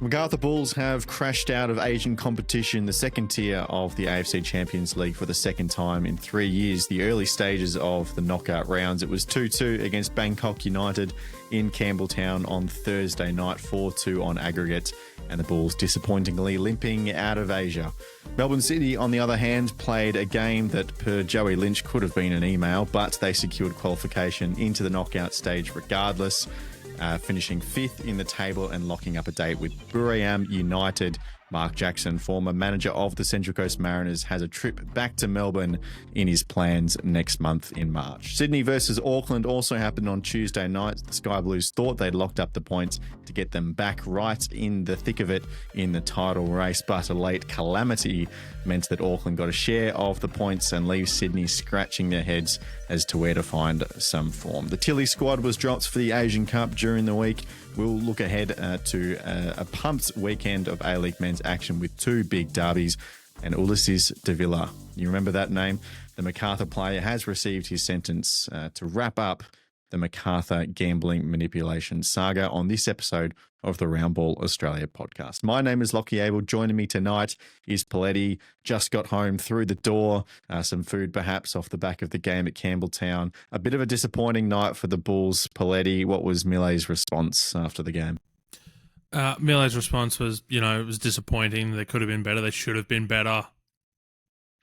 MacArthur Bulls have crashed out of Asian competition, the second tier of the AFC Champions League, for the second time in 3 years. The early stages of the knockout rounds, it was 2-2 against Bangkok United in Campbelltown on Thursday night, 4-2 on aggregate, and the Bulls disappointingly limping out of Asia. Melbourne City, on the other hand, played a game that, per Joey Lynch, could have been an email, but they secured qualification into the knockout stage regardless. Finishing fifth in the table and locking up a date with Buriram United. Mark Jackson, former manager of the Central Coast Mariners, has a trip back to Melbourne in his plans next month in March. Sydney versus Auckland also happened on Tuesday night. The Sky Blues thought they'd locked up the points to get them back right in the thick of it in the title race, but a late calamity meant that Auckland got a share of the points and leaves Sydney scratching their heads as to where to find some form. The Tilly squad was dropped for the Asian Cup during the week. We'll look ahead to a pumped weekend of A-League men's action with two big derbies. And Ulysses De Villa, you remember that name? The MacArthur player has received his sentence to wrap up the MacArthur gambling manipulation saga on this episode of the Round Ball Australia podcast. My name is Lachie Avil. Joining me tonight is Poletti. Just got home through the door. Some food perhaps off the back of the game at Campbelltown. A bit of a disappointing night for the Bulls. Poletti, what was Mile's response after the game? Mile's response was, it was disappointing. They could have been better. They should have been better.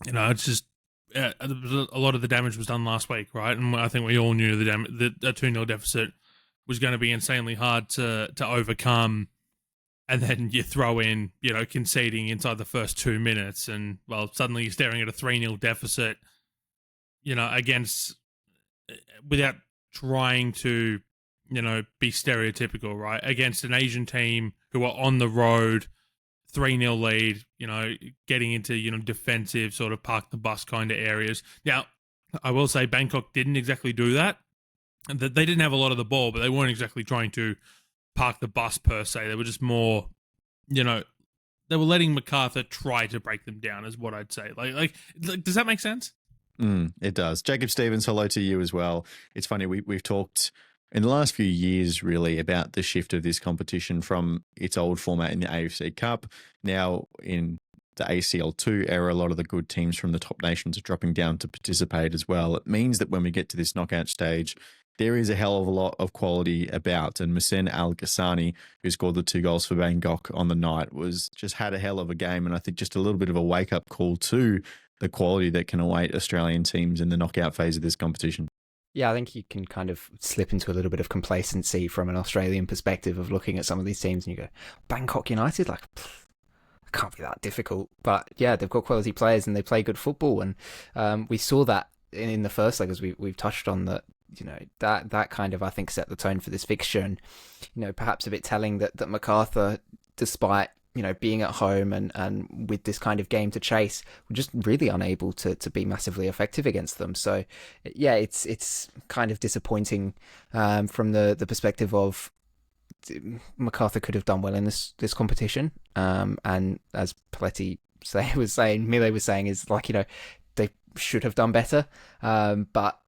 It's just a lot of the damage was done last week, right? And I think we all knew the 2-0 deficit was going to be insanely hard to overcome. And then you throw in, conceding inside the first 2 minutes, and suddenly you're staring at a 3-0 deficit, against, without trying to, be stereotypical, right? Against an Asian team who are on the road, 3-0 lead, getting into, defensive sort of park the bus kind of areas. Now, I will say Bangkok didn't exactly do that. They didn't have a lot of the ball, but they weren't exactly trying to park the bus per se. They were just more, they were letting MacArthur try to break them down, is what I'd say. Like does that make sense? It does. Jacob Stevens, hello to you as well. It's funny, we've talked in the last few years, really, about the shift of this competition from its old format in the AFC Cup. Now, in the ACL2 era, a lot of the good teams from the top nations are dropping down to participate as well. It means that when we get to this knockout stage, there is a hell of a lot of quality about. And Masen Al-Ghassani, who scored the 2 goals for Bangkok on the night, just had a hell of a game. And I think just a little bit of a wake-up call to the quality that can await Australian teams in the knockout phase of this competition. Yeah, I think you can kind of slip into a little bit of complacency from an Australian perspective of looking at some of these teams and you go, Bangkok United, it can't be that difficult. But yeah, they've got quality players and they play good football. And we saw that in the first leg, as we've touched on, that that kind of, I think, set the tone for this fixture. And, perhaps a bit telling that MacArthur, despite being at home and with this kind of game to chase, we're just really unable to be massively effective against them. So yeah, it's kind of disappointing from the perspective of MacArthur could have done well in this competition. And as Poletti was saying, Mile was saying, is they should have done better. But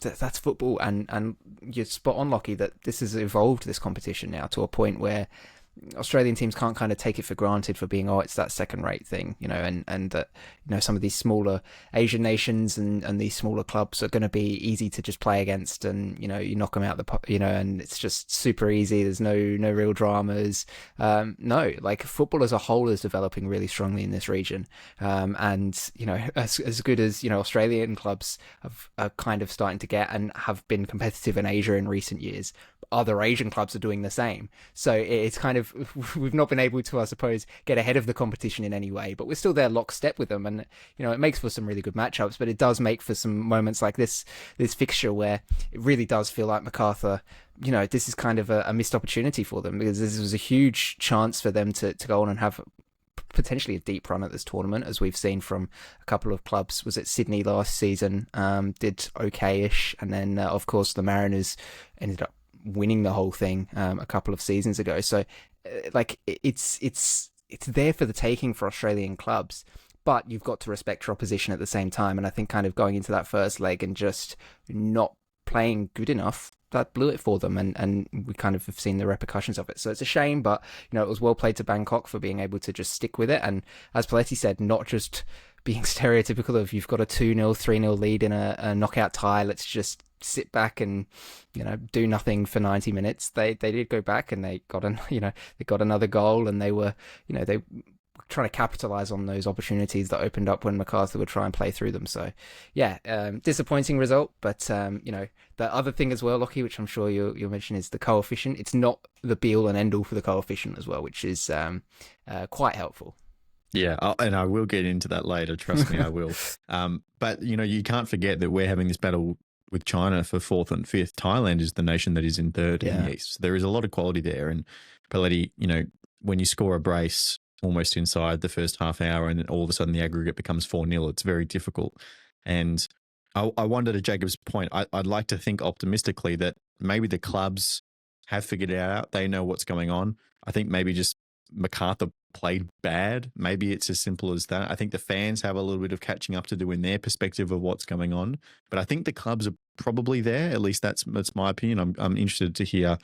that's football, and you're spot on, Lockie, that this has evolved, this competition now, to a point where Australian teams can't kind of take it for granted for being, it's that second-rate thing, and that, some of these smaller Asian nations and these smaller clubs are going to be easy to just play against, and, you knock them out and it's just super easy. There's no real dramas. No, football as a whole is developing really strongly in this region. And, as good as, Australian clubs are kind of starting to get and have been competitive in Asia in recent years, other Asian clubs are doing the same. So it's kind of, we've not been able to, I suppose, get ahead of the competition in any way, but we're still there lockstep with them. And, it makes for some really good matchups, but it does make for some moments like this fixture where it really does feel like MacArthur, this is kind of a missed opportunity for them, because this was a huge chance for them to go on and have potentially a deep run at this tournament, as we've seen from a couple of clubs. Was it Sydney last season, did okay-ish, and then, of course, the Mariners ended up winning the whole thing a couple of seasons ago. So it's there for the taking for Australian clubs, but you've got to respect your opposition at the same time. And I think kind of going into that first leg and just not playing good enough, that blew it for them, and we kind of have seen the repercussions of it. So it's a shame, but it was well played to Bangkok for being able to just stick with it. And as Poletti said, not just being stereotypical of you've got a 2-0, 3-0 lead in a knockout tie, let's just sit back and do nothing for 90 minutes. They did go back and they got they got another goal, and they were they trying to capitalize on those opportunities that opened up when MacArthur would try and play through them. So yeah, disappointing result, but the other thing as well, Lachie, which I'm sure you'll mention, is the coefficient. It's not the be all and end all for the coefficient as well, which is quite helpful. Yeah, and I will get into that later. Trust me, I will. But, you can't forget that we're having this battle with China for 4th and 5th. Thailand is the nation that is in 3rd in the East. So there is a lot of quality there. And Poletti, when you score a brace almost inside the first half hour and then all of a sudden the aggregate becomes 4-0, it's very difficult. And I wonder, to Jacob's point, I'd like to think optimistically that maybe the clubs have figured it out. They know what's going on. I think maybe just MacArthur played bad. Maybe it's as simple as that. I think the fans have a little bit of catching up to do in their perspective of what's going on. But I think the clubs are probably there. At least that's my opinion. I'm interested to hear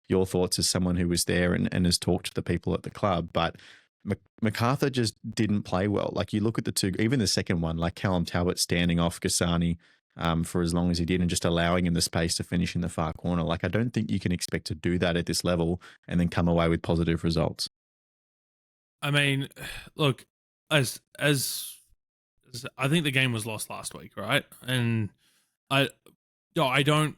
your thoughts as someone who was there and has talked to the people at the club. But MacArthur just didn't play well. Like, you look at the two, even the second one, like Callum Talbot standing off Gasani for as long as he did and just allowing him the space to finish in the far corner. Like, I don't think you can expect to do that at this level and then come away with positive results. I mean, look, as I think the game was lost last week, right? And I don't.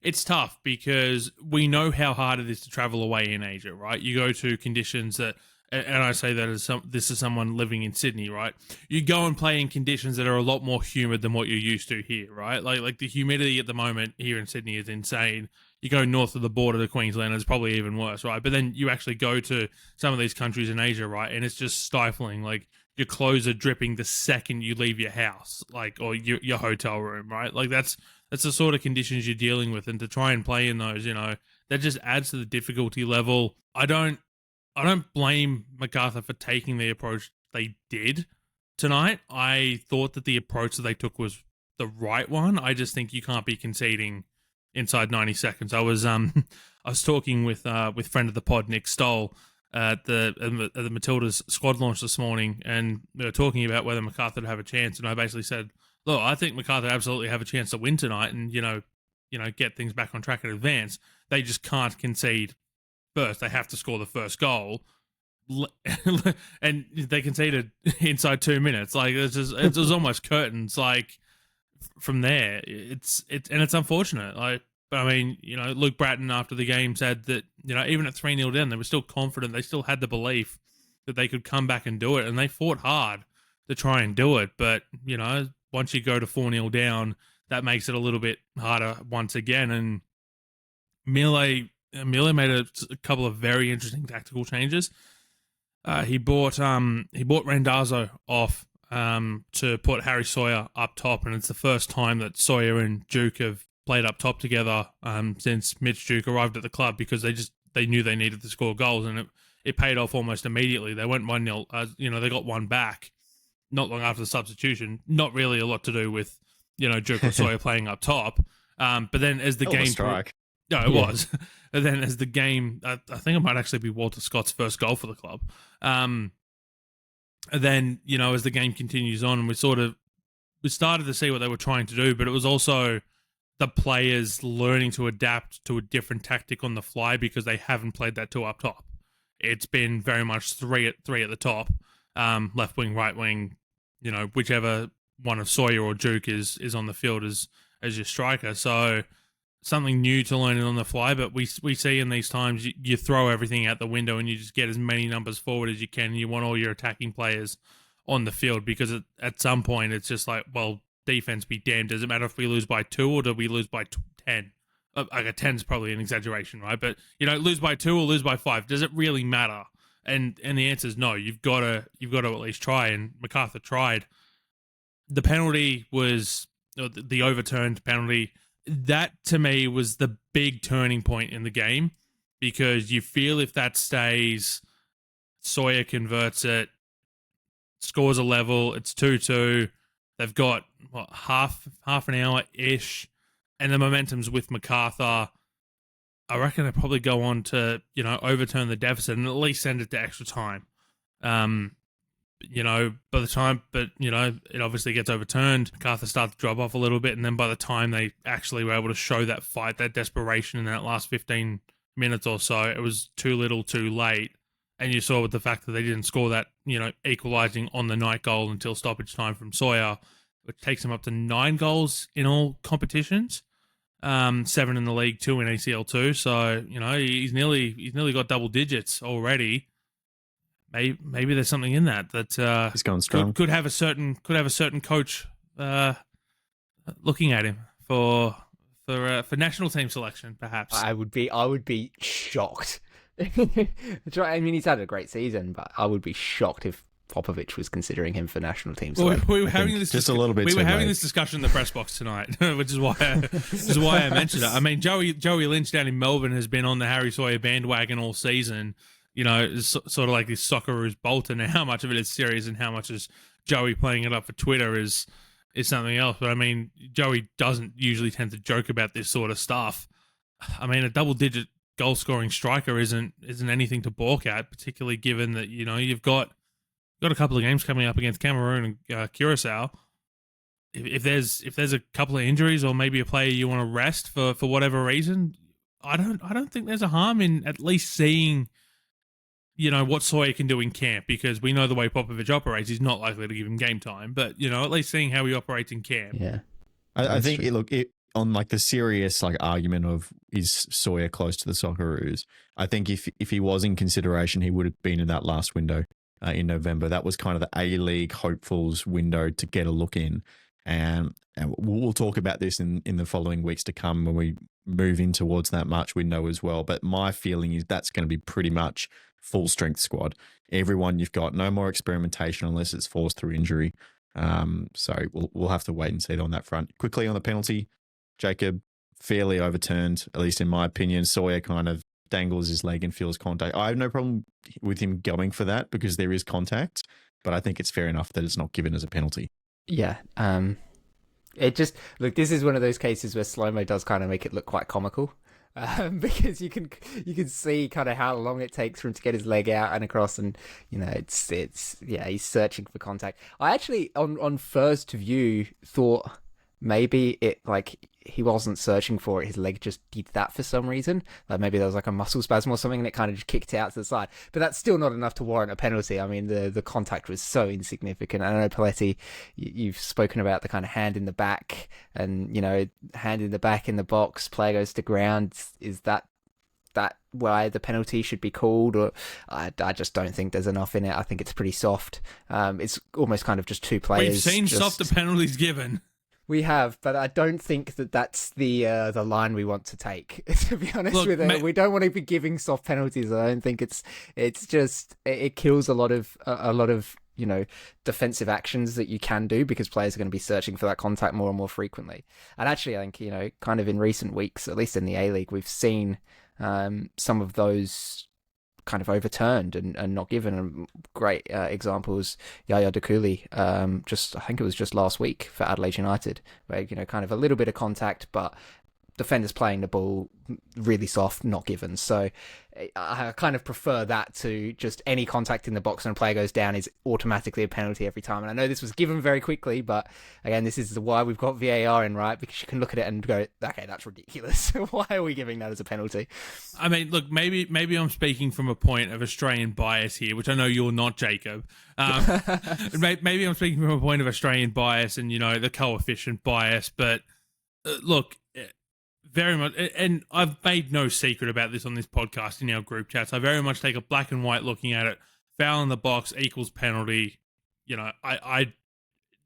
It's tough because we know how hard it is to travel away in Asia, right? You go to conditions that, and I say that as this is someone living in Sydney, right? You go and play in conditions that are a lot more humid than what you're used to here, right? Like the humidity at the moment here in Sydney is insane. You go north of the border to Queensland, it's probably even worse, right? But then you actually go to some of these countries in Asia, right? And it's just stifling. Like, your clothes are dripping the second you leave your house, like, or your hotel room, right? Like, that's the sort of conditions you're dealing with. And to try and play in those, that just adds to the difficulty level. I don't blame MacArthur for taking the approach they did tonight. I thought that the approach that they took was the right one. I just think you can't be conceding inside 90 seconds. I was talking with friend of the pod, Nick Stoll, at the Matildas squad launch this morning, and they were talking about whether MacArthur would have a chance. And I basically said, look, I think MacArthur absolutely have a chance to win tonight and, get things back on track in advance. They just can't concede first. They have to score the first goal. And they conceded inside 2 minutes. Like, it was almost curtains. Like, from there, it's unfortunate. Like, but I mean, Luke Bratton after the game said that, even at 3-0 down, they were still confident. They still had the belief that they could come back and do it. And they fought hard to try and do it. But, once you go to 4-0 down, that makes it a little bit harder once again. And Mille made a couple of very interesting tactical changes. He brought Randazzo off to put Harry Sawyer up top, and it's the first time that Sawyer and Duke have played up top together since Mitch Duke arrived at the club, because they knew they needed to score goals, and it paid off almost immediately. They went 1-0. They got one back not long after the substitution. Not really a lot to do with Duke or Sawyer playing up top. But then as the game strike. No, it was. And then as the game, I think it might actually be Walter Scott's first goal for the club. And then, as the game continues on, we started to see what they were trying to do, but it was also the players learning to adapt to a different tactic on the fly, because they haven't played that two up top. It's been very much three at the top, left wing, right wing, whichever one of Sawyer or Duke is on the field as your striker. So something new to learn on the fly, but we see in these times you throw everything out the window and you just get as many numbers forward as you can. And you want all your attacking players on the field, because at some point it's just like, well, defense be damned. Does it matter if we lose by 2 or do we lose by 10? Okay, 10 is probably an exaggeration, right? But lose by 2 or lose by 5. Does it really matter? And the answer is no. You've got to at least try. And MacArthur tried. The penalty was the overturned penalty. That to me was the big turning point in the game, because you feel if that stays, Sawyer converts it, scores a level, it's 2-2. They've got half an hour ish and the momentum's with MacArthur, I reckon they'll probably go on to, overturn the deficit and at least send it to extra time. By the time, it obviously gets overturned. MacArthur starts to drop off a little bit, and then by the time they actually were able to show that fight, that desperation in that last 15 minutes or so, it was too little too late. And you saw with the fact that they didn't score that, equalising on the night goal until stoppage time from Sawyer, which takes him up to 9 goals in all competitions, 7 in the league, 2 in ACL2. So, he's nearly got double digits already. Maybe there's something in that he's going strong. Could have a certain coach looking at him for national team selection, perhaps. I would be shocked. I mean, he's had a great season, but I would be shocked if Popovich was considering him for national team selection. We were having this just a little bit. We were having this discussion in the press box tonight, which is why I mentioned it. I mean, Joey Lynch down in Melbourne has been on the Harry Sawyer bandwagon all season. It's sort of like this Socceroos Bolton, and how much of it is serious and how much is Joey playing it up for Twitter is something else. But I mean, Joey doesn't usually tend to joke about this sort of stuff. I mean, a double-digit goal-scoring striker isn't anything to balk at, particularly given that you've got a couple of games coming up against Cameroon and Curacao. If there's a couple of injuries or maybe a player you want to rest for whatever reason, I don't think there's a harm in at least seeing what Sawyer can do in camp, because we know the way Popovich operates. He's not likely to give him game time, but at least seeing how he operates in camp. Yeah, I think on like the serious argument of is Sawyer close to the Socceroos, I think if he was in consideration, he would have been in that last window in November. That was kind of the A-League hopefuls window to get a look in, and we'll talk about this in the following weeks to come when we move in towards that March window as well. But my feeling is that's going to be pretty much full strength squad. Everyone you've got, no more experimentation unless it's forced through injury. So we'll have to wait and see on that front. Quickly on the penalty, Jacob, fairly overturned, at least in my opinion. Sawyer kind of dangles his leg and feels contact. I have no problem with him going for that because there is contact, but I think it's fair enough that it's not given as a penalty. Yeah. It just, look, this is one of those cases where slow-mo does kind of make it look quite comical. Because you can see kind of how long it takes for him to get his leg out and across, and it's he's searching for contact. I actually on first view thought maybe it he wasn't searching for it, his leg just did that for some reason. Like maybe there was a muscle spasm or something and it kind of just kicked it out to the side. But that's still not enough to warrant a penalty. I mean, the contact was so insignificant. I know, Poletti, you've spoken about the kind of hand in the back and, hand in the back in the box, player goes to ground. Is that why the penalty should be called? Or I just don't think there's enough in it. I think it's pretty soft. It's almost kind of just two players. We've seen softer penalties given. We have, but I don't think that's the line we want to take. To be honest with it, we don't want to be giving soft penalties. I don't think it's just it kills a lot of defensive actions that you can do because players are going to be searching for that contact more and more frequently. And actually, I think kind of in recent weeks, at least in the A-League, we've seen some of those kind of overturned and not given. Great examples, Yaya Dakuli, I think it was just last week for Adelaide United, where kind of a little bit of contact, but defenders playing the ball really soft, not given. So I kind of prefer that to just any contact in the box and a player goes down is automatically a penalty every time. And I know this was given very quickly, but again, this is why we've got VAR in, right? Because you can look at it and go, okay, that's ridiculous. Why are we giving that as a penalty? I mean, look, maybe I'm speaking from a point of Australian bias here, which I know you're not, Jacob. Maybe I'm speaking from a point of Australian bias and, the coefficient bias, but look, very much, and I've made no secret about this on this podcast in our group chats. I very much take a black and white looking at it. Foul in the box equals penalty. I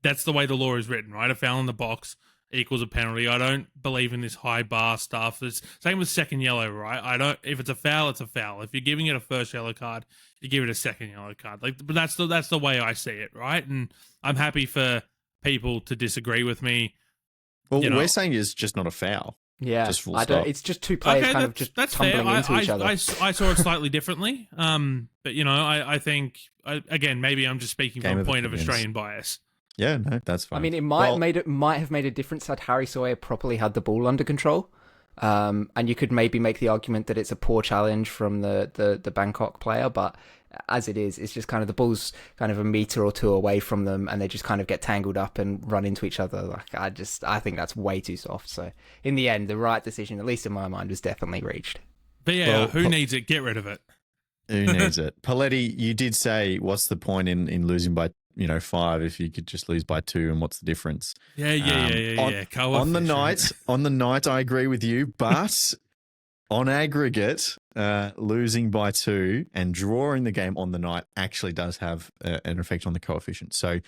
that's the way the law is written, right? A foul in the box equals a penalty. I don't believe in this high bar stuff. It's same with second yellow, right? If it's a foul, it's a foul. If you're giving it a first yellow card, you give it a second yellow card. But that's the way I see it, right? And I'm happy for people to disagree with me. Well, we're saying it's just not a foul. Yeah, just full stop. It's just two players that's tumbling fair. Into each other. I saw it slightly differently, but I think again maybe I'm just speaking from a point of Australian bias. Yeah, no, that's fine. I mean, it might have made a difference had Harry Sawyer properly had the ball under control. And you could maybe make the argument that it's a poor challenge from the Bangkok player, but as it is, it's just kind of the ball's kind of a meter or two away from them, and they just kind of get tangled up and run into each other. Like I think that's way too soft. So in the end, the right decision, at least in my mind, was definitely reached. But yeah, well, who needs it? Get rid of it. Who needs it? Poletti, you did say, what's the point in losing by 5 if you could just lose by 2, and what's the difference? Yeah. On the night, I agree with you, but on aggregate, losing by 2 and drawing the game on the night actually does have an effect on the coefficient. So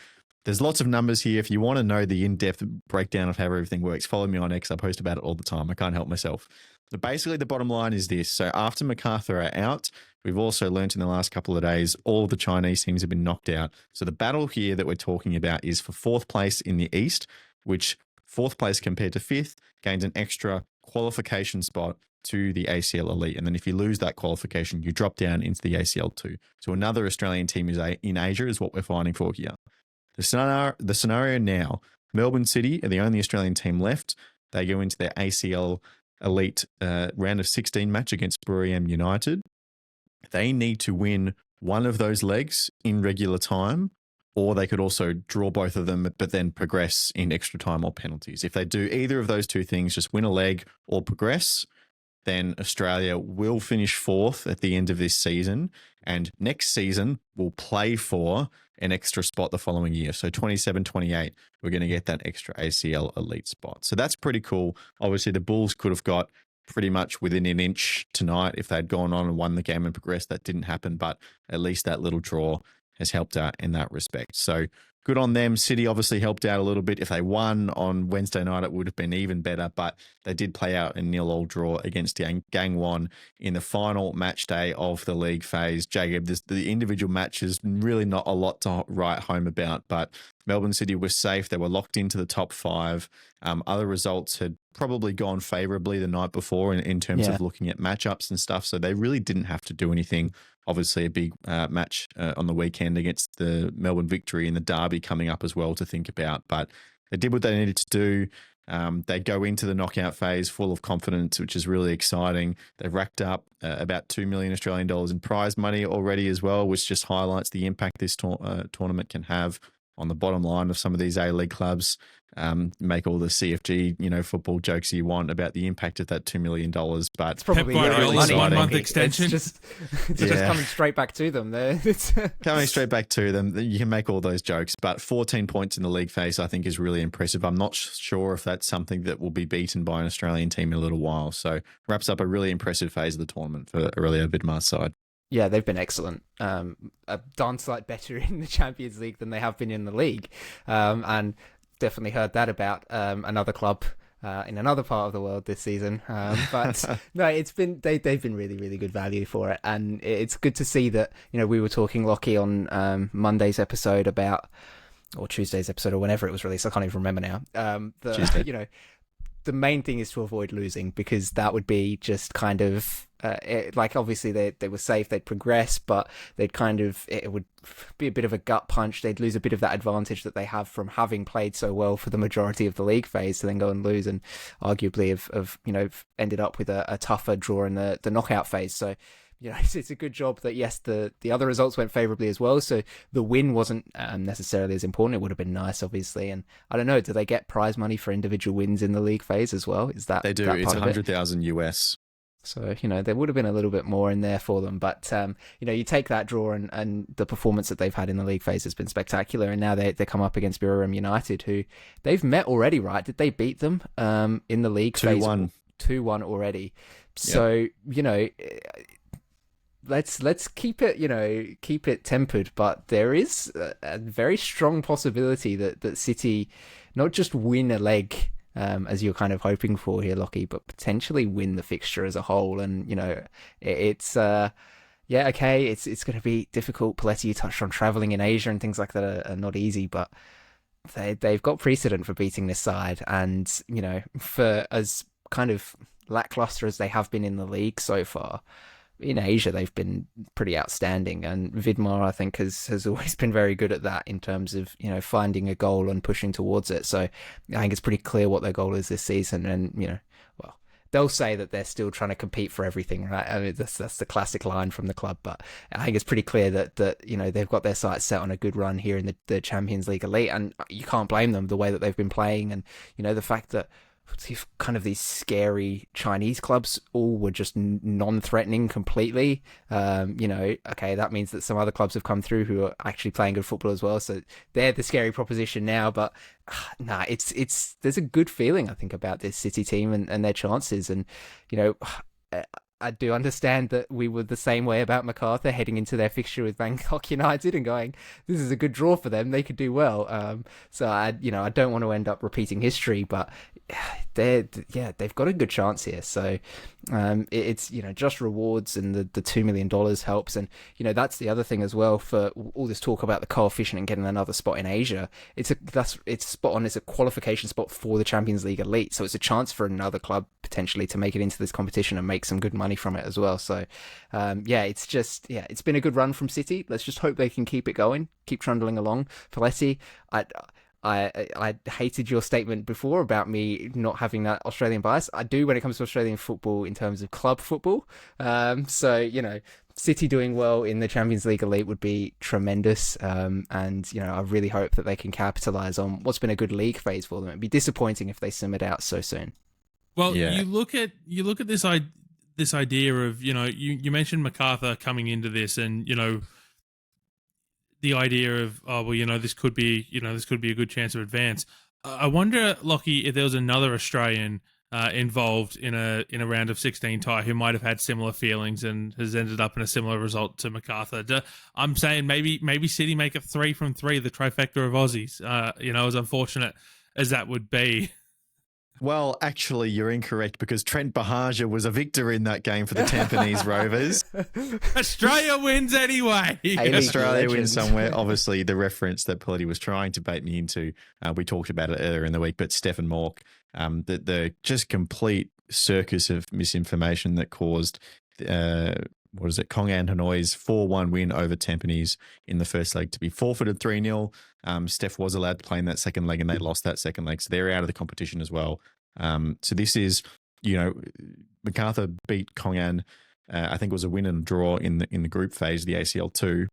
there's lots of numbers here. If you want to know the in-depth breakdown of how everything works, follow me on X. I post about it all the time. I can't help myself. But basically, the bottom line is this. So after MacArthur are out, we've also learnt in the last couple of days, all of the Chinese teams have been knocked out. So the battle here that we're talking about is for 4th place in the East, which 4th place compared to 5th gains an extra qualification spot to the ACL Elite. And then if you lose that qualification, you drop down into the ACL 2. So another Australian team in Asia is what we're fighting for here. The scenario now, Melbourne City are the only Australian team left. They go into their ACL Elite round of 16 match against Brewery M United. They need to win one of those legs in regular time, or they could also draw both of them, but then progress in extra time or penalties. If they do either of those two things, just win a leg or progress, then Australia will finish 4th at the end of this season, and next season will play for an extra spot the following year. So 27-28, we're going to get that extra ACL Elite spot. So that's pretty cool. Obviously, the Bulls could have got pretty much within an inch tonight if they'd gone on and won the game and progressed. That didn't happen, but at least that little draw has helped out in that respect. So good on them. City obviously helped out a little bit. If they won on Wednesday night, it would have been even better, but they did play out a 0-0 draw against Gangwon in the final match day of the league phase. Jacob, the individual matches, really not a lot to write home about, but Melbourne City was safe. They were locked into the top 5. Other results had probably gone favourably the night before in terms of looking at matchups and stuff, so they really didn't have to do anything. Obviously, a big match on the weekend against the Melbourne Victory and the Derby coming up as well to think about. But they did what they needed to do. They go into the knockout phase full of confidence, which is really exciting. They've racked up about 2 million Australian dollars in prize money already as well, which just highlights the impact this tournament can have on the bottom line of some of these A-League clubs. Make all the CFG, football jokes you want about the impact of that $2 million, but it's probably a 1 month extension. It's just coming straight back to them. Coming straight back to them. You can make all those jokes, but 14 points in the league phase, I think, is really impressive. I'm not sure if that's something that will be beaten by an Australian team in a little while. So wraps up a really impressive phase of the tournament for Aurelio Vidmar's side. Yeah, they've been excellent. A darn sight better in the Champions League than they have been in the league. And definitely heard that about another club in another part of the world this season. But no, they've been really, really good value for it. And it's good to see that, we were talking, Lachie, on Monday's episode or Tuesday's episode, or whenever it was released. I can't even remember now. The main thing is to avoid losing, because that would be just kind of obviously they were safe, they'd progress, but it would be a bit of a gut punch. They'd lose a bit of that advantage that they have from having played so well for the majority of the league phase to then go and lose, and arguably have ended up with a tougher draw in the knockout phase. So it's a good job that, yes, the other results went favourably as well. So the win wasn't necessarily as important. It would have been nice, obviously. And I don't know, do they get prize money for individual wins in the league phase as well? Is that they do? It's 100,000 US. So there would have been a little bit more in there for them. But you take that draw, and the performance that they've had in the league phase has been spectacular. And now they come up against Birmingham United, who they've met already, right? Did they beat them in the league phase? 2-1 already. So let's keep it tempered, but there is a very strong possibility that City not just win a leg, as you're kind of hoping for here, Lachie, but potentially win the fixture as a whole. And it's going to be difficult. Poletti, you touched on traveling in Asia and things like that are not easy, but they've got precedent for beating this side, and for as kind of lackluster as they have been in the league so far, in Asia they've been pretty outstanding, and Vidmar I think has always been very good at that in terms of finding a goal and pushing towards it. So I think it's pretty clear what their goal is this season, and well, they'll say that they're still trying to compete for everything, right? I mean, that's the classic line from the club, but I think it's pretty clear that they've got their sights set on a good run here in the Champions League elite, and you can't blame them the way that they've been playing, and the fact that kind of these scary Chinese clubs all were just non-threatening completely. Okay, that means that some other clubs have come through who are actually playing good football as well, so they're the scary proposition now. But it's there's a good feeling I think about this City team and their chances, and I do understand that we were the same way about MacArthur heading into their fixture with Bangkok United and going, this is a good draw for them, they could do well. So I don't want to end up repeating history, but they've got a good chance here. So it's just rewards, and the $2 million helps, and that's the other thing as well for all this talk about the coefficient and getting another spot in Asia. It's spot on. It's a qualification spot for the Champions League elite, so it's a chance for another club potentially to make it into this competition and make some good money from it as well. So it's been a good run from City. Let's just hope they can keep it going, keep trundling along. Poletti, I hated your statement before about me not having that Australian bias. I do when it comes to Australian football in terms of club football. City doing well in the Champions League elite would be tremendous. I really hope that they can capitalise on what's been a good league phase for them. It'd be disappointing if they simmered out so soon. Well, you look at this idea of you mentioned MacArthur coming into this, and the idea of this could be a good chance of advance. I wonder, Lachie, if there was another Australian involved in a round of 16 tie who might have had similar feelings and has ended up in a similar result to MacArthur. I'm saying maybe City make it 3 from 3, the trifecta of Aussies. As unfortunate as that would be. Well, actually, you're incorrect, because Trent Bahaja was a victor in that game for the Tampines Rovers. Australia wins anyway. Australia wins somewhere. Obviously, the reference that Poletti was trying to bait me into, we talked about it earlier in the week, but Stefan Mork, the just complete circus of misinformation that caused Kong An Hanoi's 4-1 win over Tampines in the first leg to be forfeited 3-0. Steph was allowed to play in that second leg, and they lost that second leg, so they're out of the competition as well. So this is, MacArthur beat Kong An. I think it was a win and draw in the group phase, the ACL2.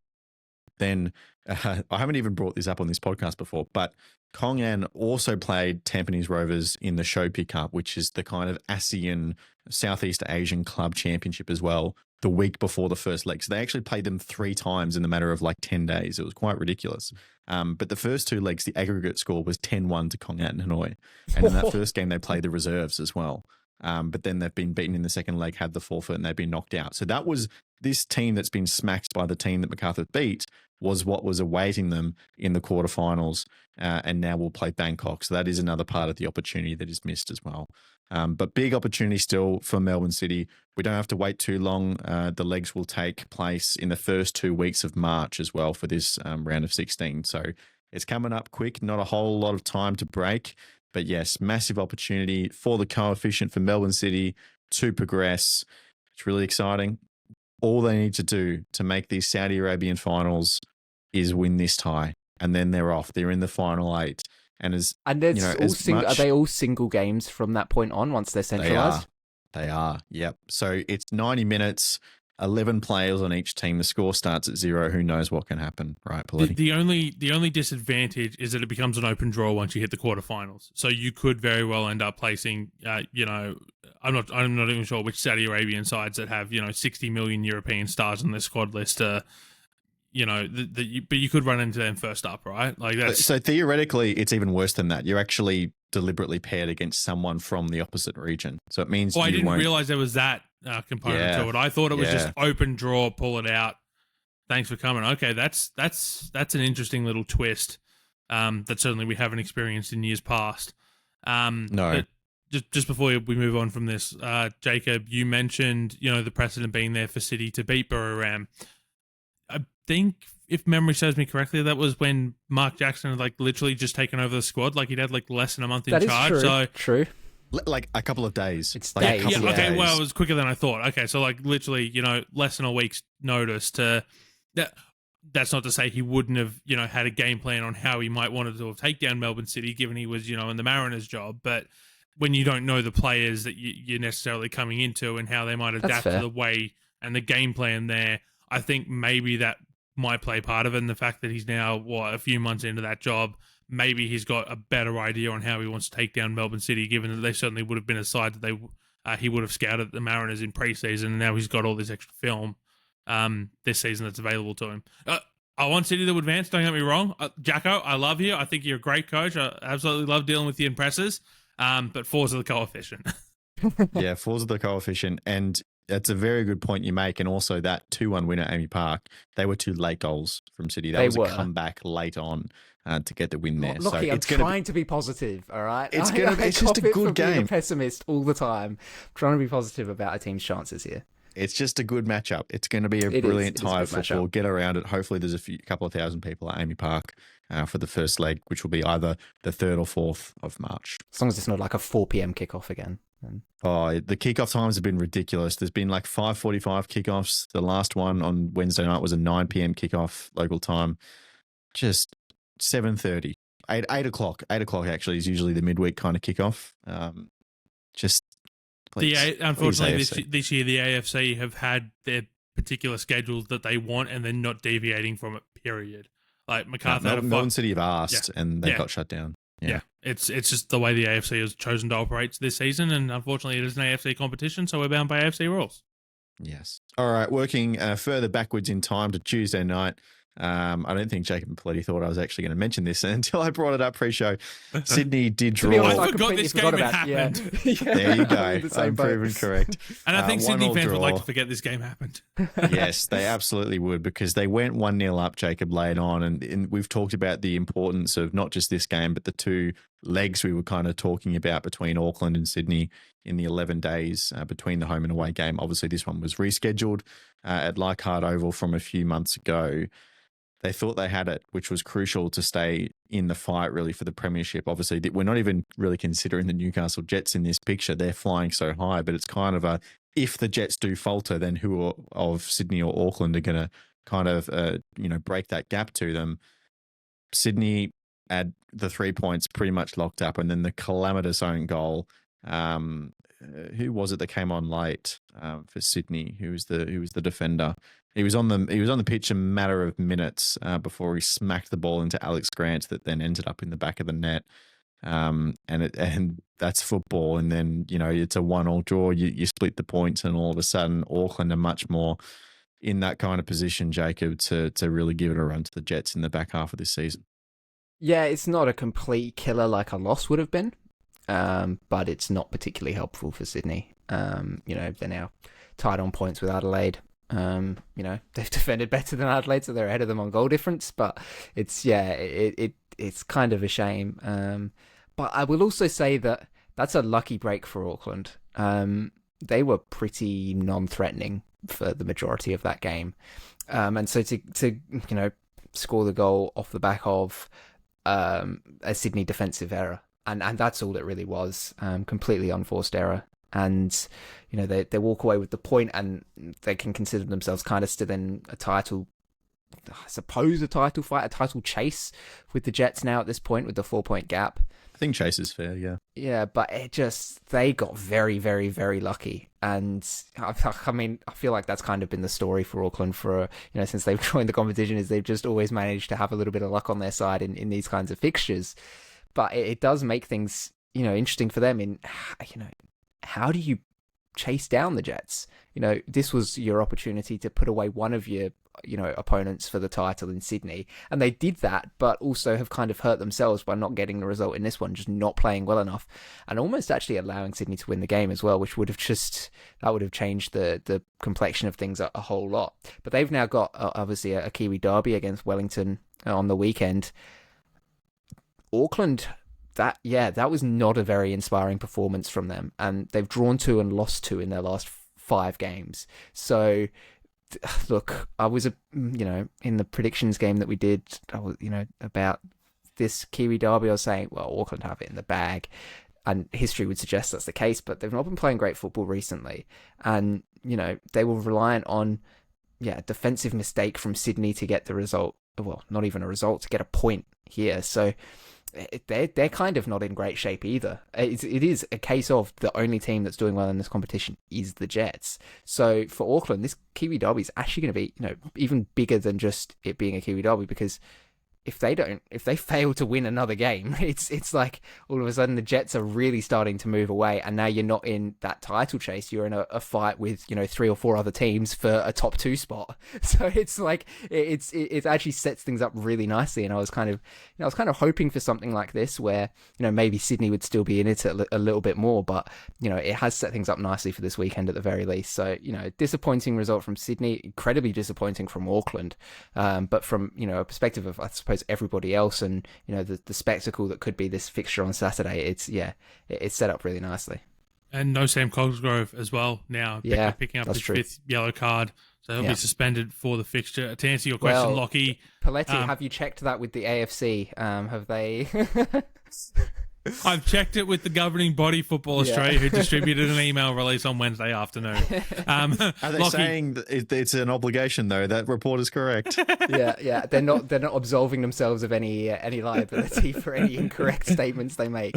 Then I haven't even brought this up on this podcast before, but Kong An also played Tampines Rovers in the Show Pickup, which is the kind of ASEAN Southeast Asian Club Championship as well, the week before the first leg. So they actually played them 3 times in the matter of like 10 days. It was quite ridiculous. But the first 2 legs, the aggregate score was 10-1 to Kong An Hanoi. And in that first game, they played the reserves as well. But then they've been beaten in the second leg, had the forfeit, and they've been knocked out. So that was this team that's been smacked by the team that MacArthur beat was what was awaiting them in the quarterfinals. And now we'll play Bangkok. So that is another part of the opportunity that is missed as well. But big opportunity still for Melbourne City. We don't have to wait too long. The legs will take place in the first 2 weeks of March as well for this round of 16. So it's coming up quick, not a whole lot of time to break. But yes, massive opportunity for the coefficient for Melbourne City to progress. It's really exciting. All they need to do to make these Saudi Arabian finals is win this tie, and then they're off. They're in the final 8. And are they all single games from that point on once they're centralised? They are. Yep. So it's 90 minutes, 11 players on each team. The score starts at 0. Who knows what can happen, right, Poletti? The only disadvantage is that it becomes an open draw once you hit the quarterfinals. So you could very well end up placing, I'm not even sure which Saudi Arabian sides that have 60 million European stars on their squad list. But you could run into them first up, right? Like that's so theoretically, it's even worse than that. You're actually deliberately paired against someone from the opposite region. So it means I didn't realize there was that component to it. I thought it was just open draw, pull it out. Thanks for coming. Okay, that's an interesting little twist that certainly we haven't experienced in years past. No. Just before we move on from this, Jacob, you mentioned the precedent being there for City to beat Buriram. I think, if memory serves me correctly, that was when Mark Jackson had literally just taken over the squad. He'd had less than a month in charge. True. Like a couple of days. It's like days, a couple of Okay, days. well, it was quicker than I thought. Okay, so like literally, less than a week's notice to that. That's not to say he wouldn't have, had a game plan on how he might wanted to take down Melbourne City, given he was, in the Mariners job. But when you don't know the players that you're necessarily coming into and how they might adapt to the way and the game plan there, I think maybe that might play part of it. And the fact that he's now, a few months into that job, maybe he's got a better idea on how he wants to take down Melbourne City, given that they certainly would have been a side that he would have scouted the Mariners in preseason, and now he's got all this extra film this season that's available to him. I want City to advance, don't get me wrong. Jacko, I love you. I think you're a great coach. I absolutely love dealing with you in presses, but 4's the coefficient. Yeah, 4's the coefficient, and that's a very good point you make. And also that 2-1 win at Amy Park, they were 2 late goals from City. That was a comeback late on to get the win there. Lachie, I'm trying to be positive, all right? It's just a good game. Being a pessimist all the time. I'm trying to be positive about a team's chances here. It's just a good matchup. It's going to be a brilliant tie of football. Get around it. Hopefully there's a couple of thousand people at Amy Park for the first leg, which will be either the 3rd or 4th of March. As long as it's not like a 4 p.m. kickoff again. The kickoff times have been ridiculous. There's been like 5:45 kickoffs. The last one on Wednesday night was a 9 p.m. kickoff local time. Just 7:30. 8 o'clock. 8 o'clock actually is usually the midweek kind of kickoff. Unfortunately, this year the AFC have had their particular schedules that they want, and they're not deviating from it. Period. Like MacArthur, Melbourne City have asked, and they got shut down. Yeah, it's just the way the AFC has chosen to operate this season, and unfortunately, it is an AFC competition, so we're bound by AFC rules. Yes. All right. Working further backwards in time to Tuesday night. I don't think Jacob and Poletti thought I was actually going to mention this until I brought it up pre-show. Sydney did draw. I forgot this game had happened. Yeah. There you go. I'm proven correct. And I think Sydney fans would like to forget this game happened. Yes, they absolutely would, because they went 1-0 up, Jacob, late on. And we've talked about the importance of not just this game, but the 2 legs we were kind of talking about between Auckland and Sydney in the 11 days between the home and away game. Obviously, this one was rescheduled at Leichhardt Oval from a few months ago. They thought they had it, which was crucial to stay in the fight, really, for the premiership. Obviously, we're not even really considering the Newcastle Jets in this picture. They're flying so high, but it's kind of if the Jets do falter, then who of Sydney or Auckland are going to kind of, break that gap to them? Sydney had the 3 points pretty much locked up, and then the calamitous own goal. Who was it that came on late for Sydney? Who was the defender? He was on the pitch a matter of minutes before he smacked the ball into Alex Grant, that then ended up in the back of the net. And that's football. And then it's a 1-1 draw. You split the points, and all of a sudden Auckland are much more in that kind of position, Jacob, to really give it a run to the Jets in the back half of this season. Yeah, it's not a complete killer like a loss would have been. But it's not particularly helpful for Sydney. They're now tied on points with Adelaide. They've defended better than Adelaide, so they're ahead of them on goal difference. But it's kind of a shame. But I will also say that that's a lucky break for Auckland. They were pretty non-threatening for the majority of that game, and so to score the goal off the back of a Sydney defensive error. And that's all it really was, completely unforced error. And, they walk away with the point, and they can consider themselves kind of still in a title, I suppose a title fight, a title chase with the Jets now at this point with the 4-point gap. I think chase is fair, yeah. Yeah, but they got very, very, very lucky. And I feel like that's kind of been the story for Auckland for, since they've joined the competition, is they've just always managed to have a little bit of luck on their side in these kinds of fixtures. But it does make things, interesting for them in, how do you chase down the Jets? This was your opportunity to put away one of your, opponents for the title in Sydney. And they did that, but also have kind of hurt themselves by not getting the result in this one, just not playing well enough, and almost actually allowing Sydney to win the game as well, which would have changed the complexion of things a whole lot. But they've now got, obviously, a Kiwi derby against Wellington on the weekend. Auckland, that was not a very inspiring performance from them, and they've drawn 2 and lost 2 in their last 5 games. So, look, I was, in the predictions game that we did, about this Kiwi derby, I was saying, well, Auckland have it in the bag. and history would suggest that's the case, but they've not been playing great football recently. And, they were reliant on, a defensive mistake from Sydney to get the result. Well, not even a result, to get a point here. So they're kind of not in great shape either. It is a case of the only team that's doing well in this competition is the Jets. So for Auckland, this Kiwi Derby is actually going to be, even bigger than just it being a Kiwi Derby, because if they fail to win another game, it's like all of a sudden the Jets are really starting to move away, and now you're not in that title chase. You're in a fight with 3 or 4 other teams for a top 2 spot. So it's like it actually sets things up really nicely. And I was kind of hoping for something like this where maybe Sydney would still be in it a little bit more, but it has set things up nicely for this weekend at the very least. So disappointing result from Sydney, incredibly disappointing from Auckland, but from a perspective of, I suppose, everybody else and the spectacle that could be this fixture on Saturday, it's set up really nicely. And no Sam Cosgrove as well now, picking up his 5th yellow card, so he'll be suspended for the fixture. To answer your question, Lachie, Poletti, have you checked that with the AFC? Have they? I've checked it with the governing body, Football Australia, who distributed an email release on Wednesday afternoon. Are they saying that it's an obligation, though? That report is correct. Yeah. They're not absolving themselves of any liability for any incorrect statements they make.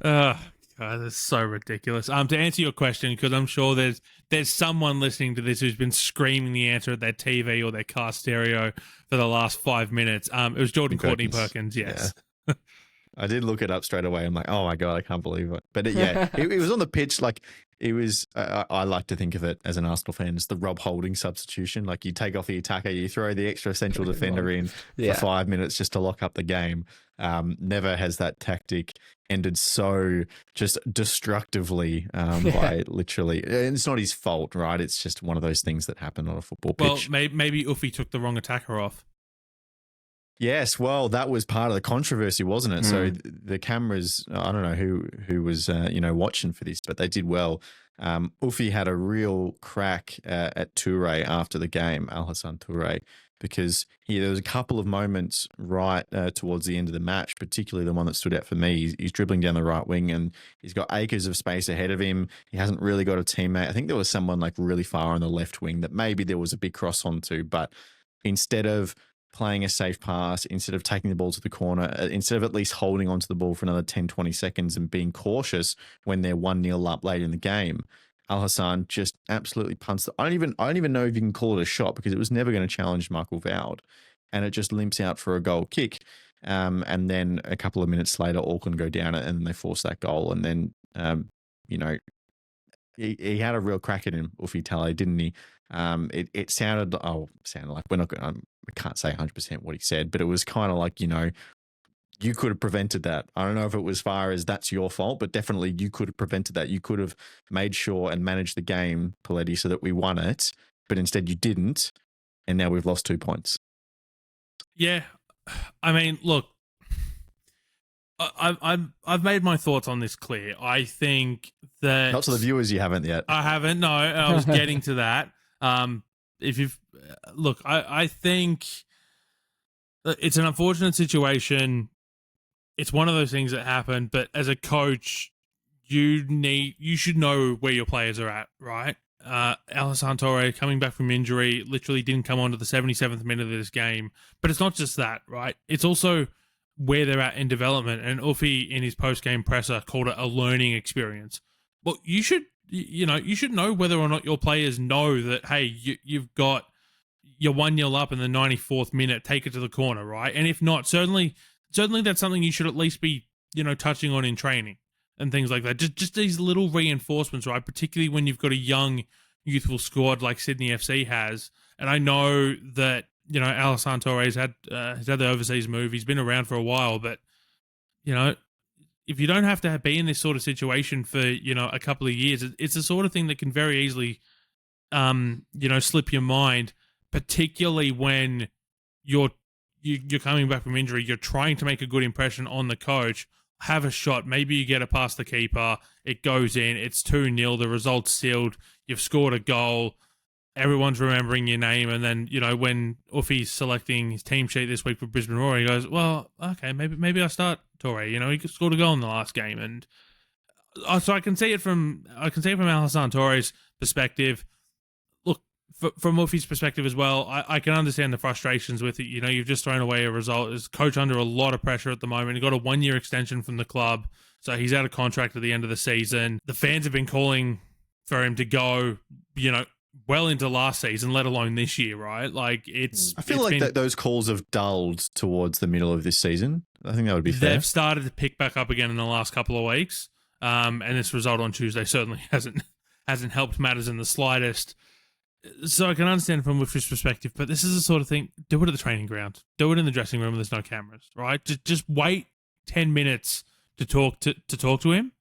God, that's so ridiculous. To answer your question, because I'm sure there's someone listening to this who's been screaming the answer at their TV or their car stereo for the last 5 minutes. It was Jordan Courtney Perkins, yes. Yeah. I did look it up straight away. I'm like, oh my God, I can't believe it. But it was on the pitch. Like it was, I like to think of it as an Arsenal fan, it's the Rob Holding substitution. Like you take off the attacker, you throw the extra central defender in for 5 minutes just to lock up the game. Never has that tactic ended so just destructively by literally, and it's not his fault, right? It's just one of those things that happen on a football pitch. Well, maybe Uffy took the wrong attacker off. Yes, well, that was part of the controversy, wasn't it? So the cameras, I don't know who was watching for this, but they did well. Uffy had a real crack at Toure after the game, Al-Hassan Toure, because there was a couple of moments right towards the end of the match, particularly the one that stood out for me. He's dribbling down the right wing and he's got acres of space ahead of him. He hasn't really got a teammate. I think there was someone like really far on the left wing that maybe there was a big cross onto, but instead of playing a safe pass, instead of taking the ball to the corner, instead of at least holding onto the ball for another 10, 20 seconds and being cautious when they're 1-0 up late in the game, Al-Hassan just absolutely punts. I don't even know if you can call it a shot because it was never going to challenge Michael Vowd, and it just limps out for a goal kick. And then a couple of minutes later, Auckland go down it and they force that goal. And then, he had a real crack at him, Uffy Talay, didn't he? It sounded like I can't say 100% what he said, but it was kind of like, you could have prevented that. I don't know if it was as far as that's your fault, but definitely you could have prevented that. You could have made sure and managed the game, Poletti, so that we won it, but instead you didn't, and now we've lost 2 points. Yeah, I mean, look, I've made my thoughts on this clear. I think that not to the viewers, you haven't yet. I haven't. No, I was getting to that. I think it's an unfortunate situation. It's one of those things that happen. But as a coach, you should know where your players are at, right? Al-Hassan Toure coming back from injury, literally didn't come on to the 77th minute of this game. But it's not just that, right? It's also where they're at in development. And Uffy, in his post-game presser, called it a learning experience. Well, you should know whether or not your players know that, hey, you've got your 1-0 up in the 94th minute, take it to the corner, right? And if not, certainly that's something you should at least be, touching on in training and things like that. Just these little reinforcements, right? Particularly when you've got a young, youthful squad like Sydney FC has. And I know that, Al-Hassan Toure has had the overseas move. He's been around for a while, but, if you don't have to be in this sort of situation for, a couple of years, it's the sort of thing that can very easily, slip your mind, particularly when you're coming back from injury, you're trying to make a good impression on the coach, have a shot, maybe you get it past the keeper, it goes in, it's 2-0, the result's sealed, you've scored a goal, everyone's remembering your name, and then, when Uffy's selecting his team sheet this week for Brisbane Roar, he goes, well, okay, maybe I start Toure, he scored a goal in the last game, and So I can see it from Alassane Torres' perspective. Look, from Wolfie's perspective as well, I can understand the frustrations with it. You know, you've just thrown away a result. His coach under a lot of pressure at the moment. He got a 1-year extension from the club, so he's out of contract at the end of the season. The fans have been calling for him to go, you know, well into last season, let alone this year, right? Like I feel like those calls have dulled towards the middle of this season. I think that would be fair. They've started to pick back up again in the last couple of weeks, and this result on Tuesday certainly hasn't helped matters in the slightest. So I can understand from Wolfie's perspective, but this is the sort of thing. Do it at the training ground. Do it in the dressing room when there's no cameras, right? Just wait 10 minutes to talk to him,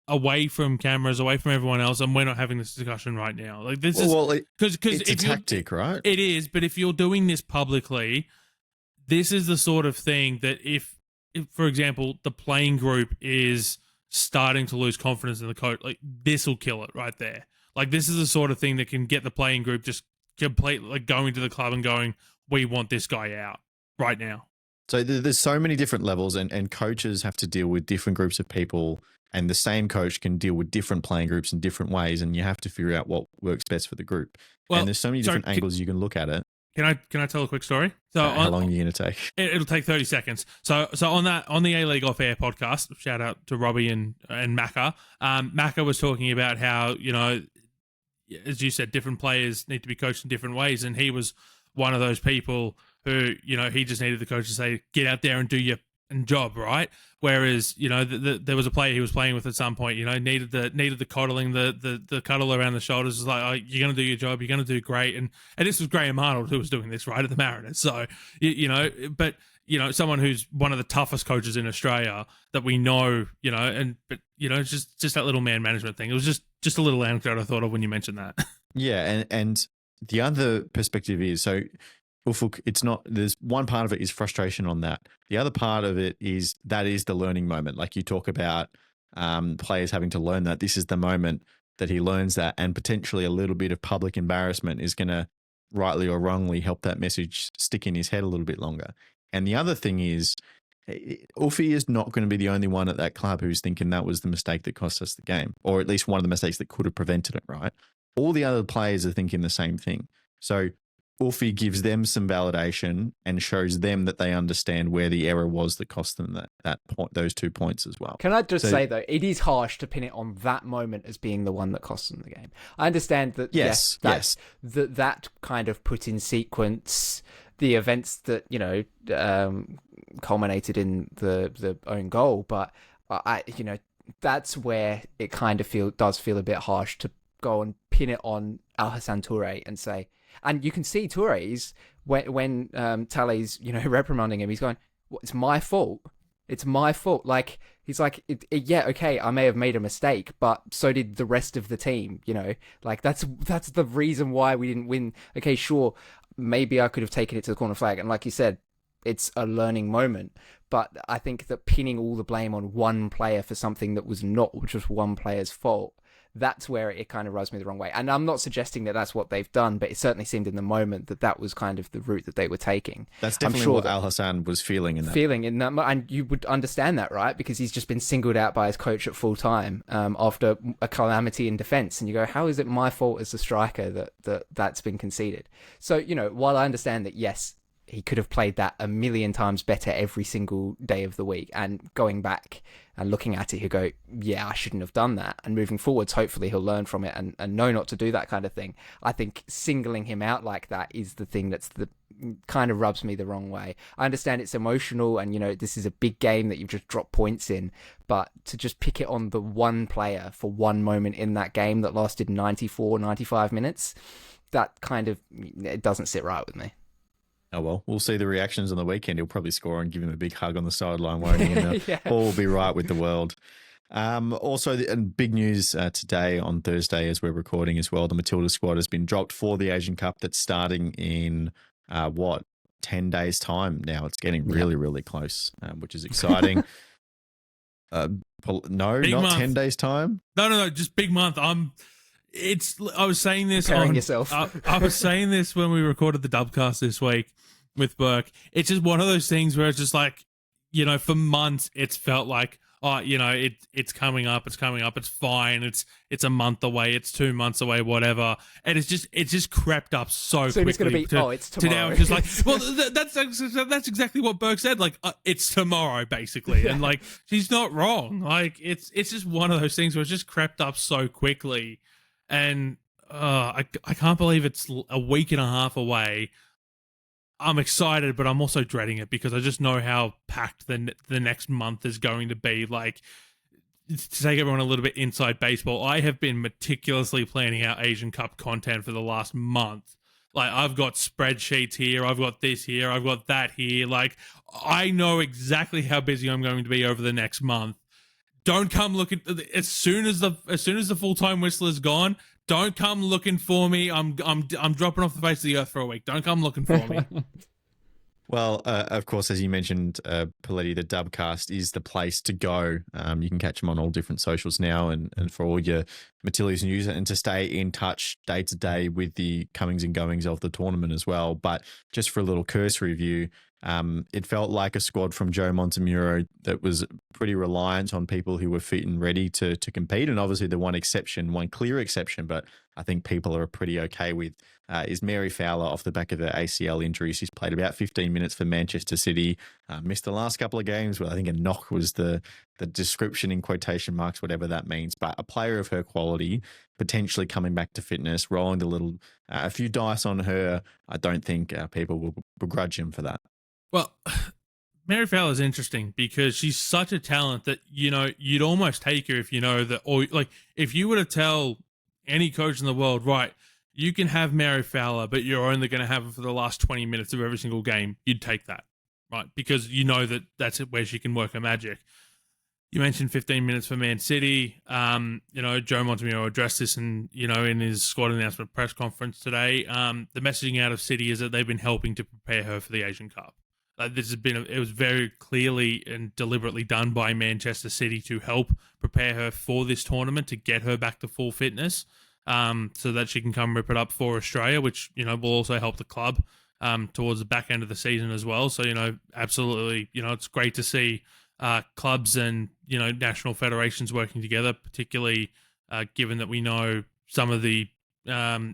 away from cameras, away from everyone else, and we're not having this discussion right now. Like this is because it's a tactic, right? It is, but if you're doing this publicly, this is the sort of thing that if for example, the playing group is starting to lose confidence in the coach, like this will kill it right there. Like this is the sort of thing that can get the playing group just completely like going to the club and going, we want this guy out right now. So there's so many different levels, and coaches have to deal with different groups of people, and the same coach can deal with different playing groups in different ways, and you have to figure out what works best for the group. Well, and there's so many different angles you can look at it. Can I tell a quick story? So how long are you going to take? It'll take 30 seconds. So on the A-League Off Air podcast, shout out to Robbie and Macca. Macca was talking about how, you know, as you said, different players need to be coached in different ways, and he was one of those people who, you know, he just needed the coach to say, get out there and do your job, right? Whereas, you know, there was a player he was playing with at some point, you know, needed the coddling, the cuddle around the shoulders. It's like, oh, you're going to do your job, you're going to do great. And this was Graham Arnold who was doing this, right, at the Mariners. So, you know, but, you know, someone who's one of the toughest coaches in Australia that we know, you know, but, you know, just that little man management thing. It was just a little anecdote I thought of when you mentioned that. Yeah, and the other perspective is, so it's not, there's one part of it is frustration on that. The other part of it is that is the learning moment. Like you talk about players having to learn that this is the moment that he learns that, and potentially a little bit of public embarrassment is going to rightly or wrongly help that message stick in his head a little bit longer. And the other thing is, Uffy is not going to be the only one at that club who's thinking that was the mistake that cost us the game, or at least one of the mistakes that could have prevented it, right? All the other players are thinking the same thing. So Uffy gives them some validation and shows them that they understand where the error was that cost them that point, those 2 points as well. Can I just say, though, it is harsh to pin it on that moment as being the one that cost them the game. I understand that, yes. That kind of put in sequence the events that, you know, culminated in the own goal, but you know, that's where it kind of does feel a bit harsh to go and pin it on Alassane Touré and say, and you can see Touré's when Tale's, you know, reprimanding him, he's going, well, it's my fault. It's my fault. Like, he's like, yeah, okay, I may have made a mistake, but so did the rest of the team, you know? Like, that's the reason why we didn't win. Okay, sure, maybe I could have taken it to the corner flag. And like you said, it's a learning moment. But I think that pinning all the blame on one player for something that was not just one player's fault, that's where it kind of rubs me the wrong way. And I'm not suggesting that that's what they've done, but it certainly seemed in the moment that was kind of the route that they were taking. That's definitely what Al-Hassan was feeling in that. And you would understand that, right? Because he's just been singled out by his coach at full time after a calamity in defence. And you go, how is it my fault as the striker that's been conceded? So, you know, while I understand that, yes, he could have played that a million times better every single day of the week, and going back and looking at it, he'll go, yeah, I shouldn't have done that. And moving forwards, hopefully he'll learn from it and know not to do that kind of thing. I think singling him out like that is the thing that's the kind of rubs me the wrong way. I understand it's emotional and, you know, this is a big game that you've just dropped points in, but to just pick it on the one player for one moment in that game that lasted 95 minutes, that kind of, it doesn't sit right with me. Oh, well, we'll see the reactions on the weekend. He'll probably score and give him a big hug on the sideline, won't he? And yeah. All will be right with the world. Also, and big news today on Thursday as we're recording as well, the Matildas squad has been dropped for the Asian Cup that's starting in, 10 days' time now. It's getting really, really close, which is exciting. No, big not month. 10 days' time. No, just big month. I was saying this Preparing yourself. I was saying this when we recorded the Dubcast this week with Burke. It's just one of those things where it's just like, you know, for months it's felt like, oh, it's coming up, it's fine, it's a month away, it's 2 months away, whatever. And it's just crept up so Soon quickly. It's going to be, it's tomorrow. To now it's just like, well, that's exactly what Burke said. Like, it's tomorrow, basically. And like, she's not wrong. Like, it's just one of those things where it's just crept up so quickly. And I can't believe it's a week and a half away. I'm excited, but I'm also dreading it because I just know how packed the next month is going to be. Like, to take everyone a little bit inside baseball, I have been meticulously planning out Asian Cup content for the last month. Like, I've got spreadsheets here, I've got this here, I've got that here. Like, I know exactly how busy I'm going to be over the next month. Don't come looking as soon as the full-time whistle is gone. Don't come looking for me. I'm dropping off the face of the earth for a week. Don't come looking for me. Well, of course, as you mentioned, Poletti, the Dubcast is the place to go. You can catch them on all different socials now, and for all your Matildas news, and to stay in touch day to day with the comings and goings of the tournament as well. But just for a little cursory review, it felt like a squad from Joe Montemuro that was pretty reliant on people who were fit and ready to compete. And obviously the one clear exception, but I think people are pretty okay with, is Mary Fowler off the back of her ACL injury. She's played about 15 minutes for Manchester City, missed the last couple of games. Well, I think a knock was the description in quotation marks, whatever that means. But a player of her quality, potentially coming back to fitness, rolling a few dice on her, I don't think people will begrudge him for that. Well, Mary Fowler is interesting because she's such a talent that, you'd almost take her if you know that, or like if you were to tell any coach in the world, right, you can have Mary Fowler, but you're only going to have her for the last 20 minutes of every single game, you'd take that, right? Because you know that that's where she can work her magic. You mentioned 15 minutes for Man City. Joe Montemuro addressed this in his squad announcement press conference today. The messaging out of City is that they've been helping to prepare her for the Asian Cup. It was very clearly and deliberately done by Manchester City to help prepare her for this tournament, to get her back to full fitness, so that she can come rip it up for Australia, which, will also help the club towards the back end of the season as well. So, absolutely, it's great to see clubs and, national federations working together, particularly given that we know some of the